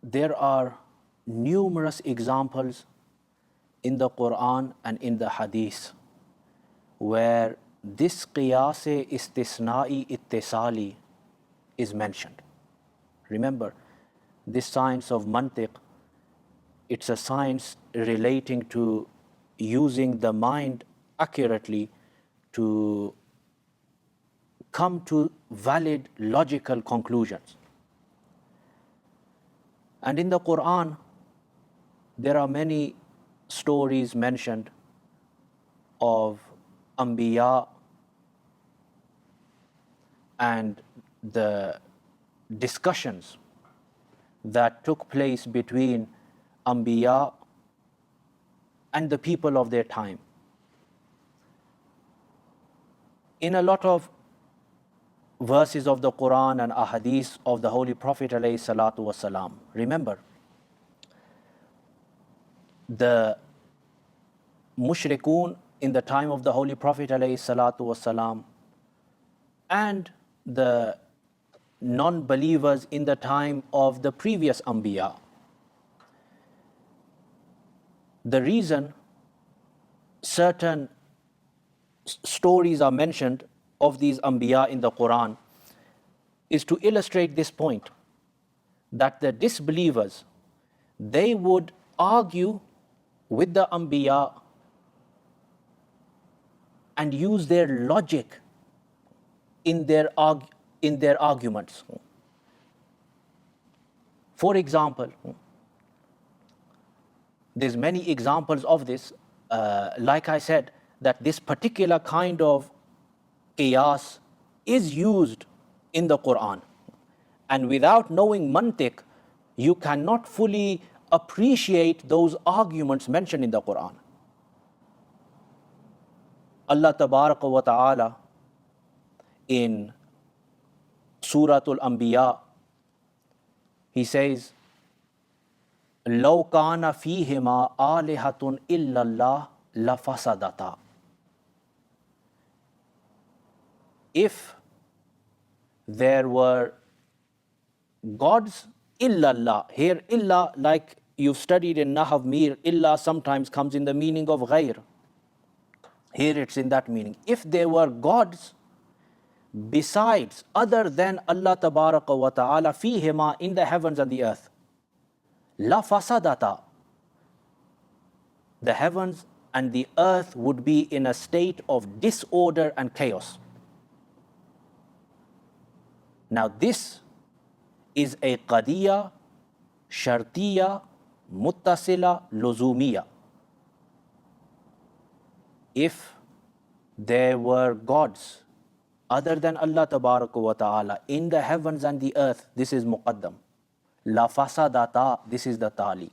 there are numerous examples in the Qur'an and in the Hadith where this qiyās istithnā'ī ittisālī is mentioned. Remember, this science of Manṭiq, it's a science relating to using the mind accurately to come to valid logical conclusions. And in the Qur'an, there are many stories mentioned of Anbiya and the discussions that took place between Anbiya and the people of their time. In a lot of verses of the Qur'an and ahadith of the Holy Prophet ﷺ, remember, the mushrikun in the time of the Holy Prophet ﷺ and the non-believers in the time of the previous Anbiya. The reason certain stories are mentioned of these Anbiya in the Qur'an is to illustrate this point, that the disbelievers, they would argue with the Anbiya and use their logic in their arguments. For example, there's many examples of this. Like I said, that this particular kind of qiyās is used in the Qur'an. And without knowing Manṭiq, you cannot fully appreciate those arguments mentioned in the Qur'an. Allah Tabaraka wa Ta'ala in Suratul Anbiya, He says, لَوْ كَانَ فِيهِمَا آلِهَةٌ إِلَّا اللَّهُ لَفَسَدَتَا. If there were gods, illallah. Here, illa, like you've studied in Nahv Mir, illa sometimes comes in the meaning of ghayr. Here it's in that meaning. If there were gods besides, other than Allah Tabaraka wa Ta'ala, fihima, in the heavens and the earth, la fasadata, the heavens and the earth would be in a state of disorder and chaos. Now this is a qadiyya, shartiyya, muttasila, luzumiyya. If there were gods other than Allah Tabaraka wa Ta'ala in the heavens and the earth, this is muqaddam. La fasadata, this is the tali.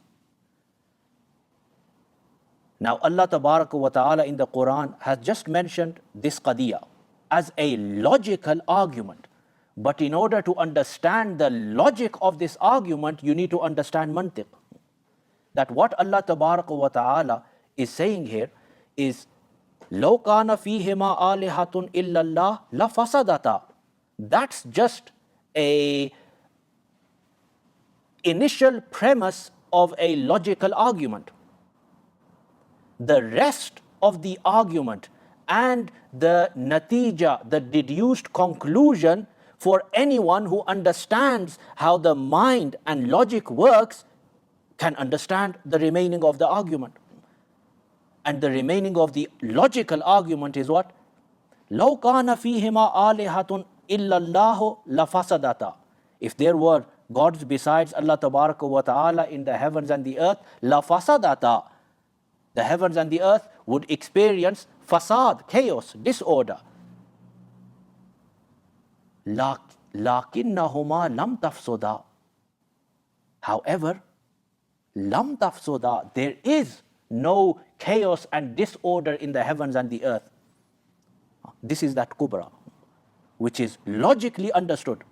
Now Allah Tabaraka wa Ta'ala in the Qur'an has just mentioned this qadiyya as a logical argument. But in order to understand the logic of this argument, you need to understand Manṭiq. That what Allah Tabaraka wa Ta'ala is saying here is, لَوْ كَانَ فِيهِمَا آلِهَةٌ إِلَّا اللَّهُ لَفَسَدَتَا. That's just a initial premise of a logical argument. The rest of the argument and the natija, the deduced conclusion for anyone who understands how the mind and logic works, can understand the remaining of the argument. And the remaining of the logical argument is what? لَوْ كَانَ فِيهِمَا آلِهَةٌ إِلَّا اللَّهُ لَفَسَدَتَا. If there were gods besides Allah Tabaraka wa Ta'ala in the heavens and the earth, لَفَسَدَتَا. The heavens and the earth would experience fasad, chaos, disorder. لَكِنَّهُمَا لَمْ تَفْسُدَا. However, lam tafsuda, there is no chaos and disorder in the heavens and the earth. This is that kubra, which is logically understood.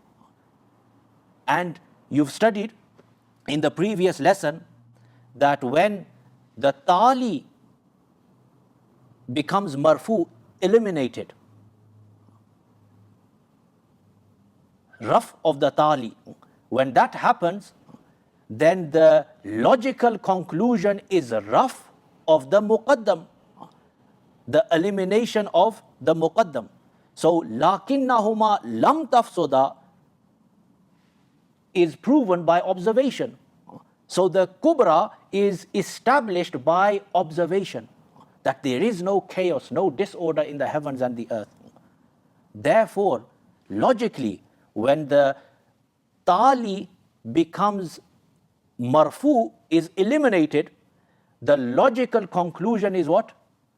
And you've studied in the previous lesson that when the tali becomes marfu, eliminated, raf of the tali, when that happens, then the logical conclusion is raf of the muqaddam, the elimination of the muqaddam. So lakinnahuma lam tafsuda is proven by observation. So the kubra is established by observation, that there is no chaos, no disorder in the heavens and the earth. Therefore, logically, when the tali becomes marfu, is eliminated, the logical conclusion is what?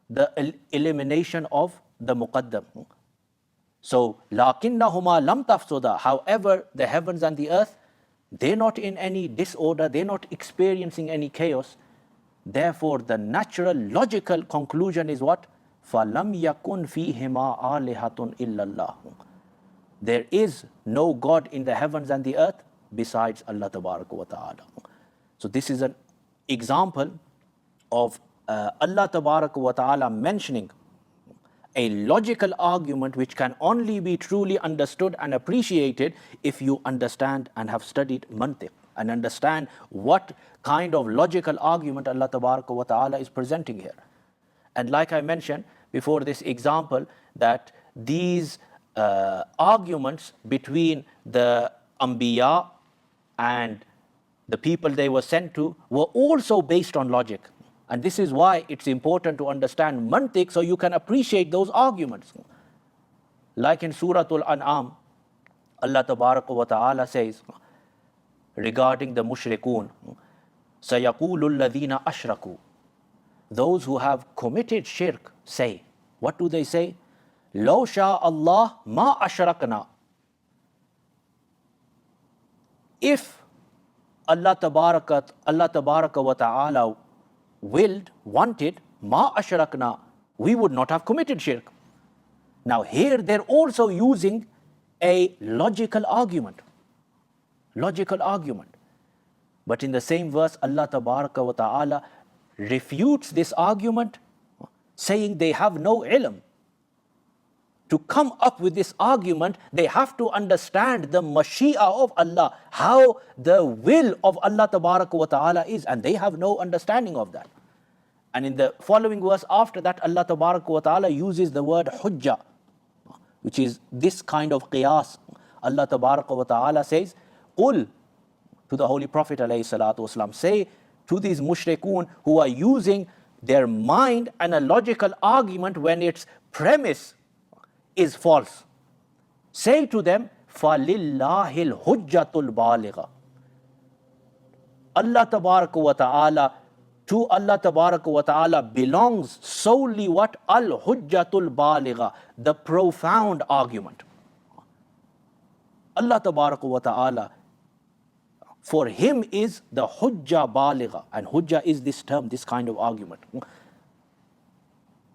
The elimination of the muqaddam. So, lakinnahuma lam tafsuda, however, the heavens and the earth, they're not in any disorder, they're not experiencing any chaos. Therefore, the natural, logical conclusion is what? فَلَمْ يَكُنْ فِيهِمَا آلِهَةٌ إِلَّا اللَّهُ. There is no God in the heavens and the earth besides Allah Tabaraka wa Ta'ala. So this is an example of Allah Tabaraka wa Ta'ala mentioning a logical argument which can only be truly understood and appreciated if you understand and have studied Manṭiq and understand what kind of logical argument Allah Tabaraka wa Ta'ala is presenting here. And like I mentioned before, this example, that these arguments between the Anbiya and the people they were sent to were also based on logic. And this is why it's important to understand Manṭiq so you can appreciate those arguments. Like in Surah Al-An'am, Allah Tabaraka wa Ta'ala says regarding the mushrikun, سَيَقُولُ الَّذِينَ أَشْرَكُوا. Those who have committed shirk say, what do they say? لَوْ شَاءَ اللَّهُ مَا أَشْرَكْنَا. If Allah Tabaraka wa Ta'ala willed, wanted, ma ashrakna, we would not have committed shirk. Now here they're also using a logical argument. Logical argument. But in the same verse, Allah Tabaraka wa Ta'ala refutes this argument, saying they have no ilm. To come up with this argument, they have to understand the mashi'a of Allah, how the will of Allah Tabaraka wa Ta'ala is, and they have no understanding of that. And in the following verse after that, Allah Tabaraka wa Ta'ala uses the word hujjah, which is this kind of qiyās. Allah Tabaraka wa Ta'ala says, قُل, to the Holy Prophet alayhi salatu wasalam, say to these mushrikun who are using their mind and a logical argument when its premise is false. Say to them, فَلِلَّهِ الْحُجَّةُ الْبَالِغَةُ. Allah Tabaraka wa Ta'ala, to Allah Tabaraka wa Ta'ala belongs solely what? Al-Hujjatul Baligha, the profound argument. Allah Tabaraka wa Ta'ala, for him is the Hujja Baligha, and Hujja is this term, this kind of argument.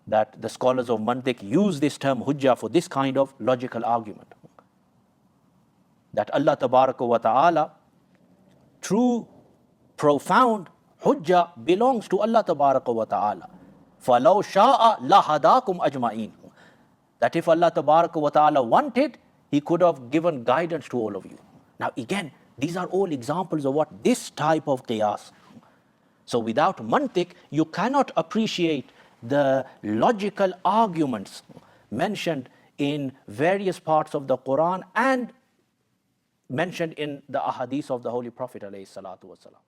That the scholars of Manṭiq use this term Hujja for this kind of logical argument. That Allah Tabaraka wa Ta'ala, true, profound Hujja belongs to Allah Tabaraka wa Ta'ala. فَلَوْ شَاءَ لَهَدَاكُمْ أَجْمَعِينَ. That if Allah Tabaraka wa Ta'ala wanted, He could have given guidance to all of you. Now again, these are all examples of what? This type of qiyās. So without Manṭiq, you cannot appreciate the logical arguments mentioned in various parts of the Qur'an and mentioned in the ahadith of the Holy Prophet alayhi salatu wasalam.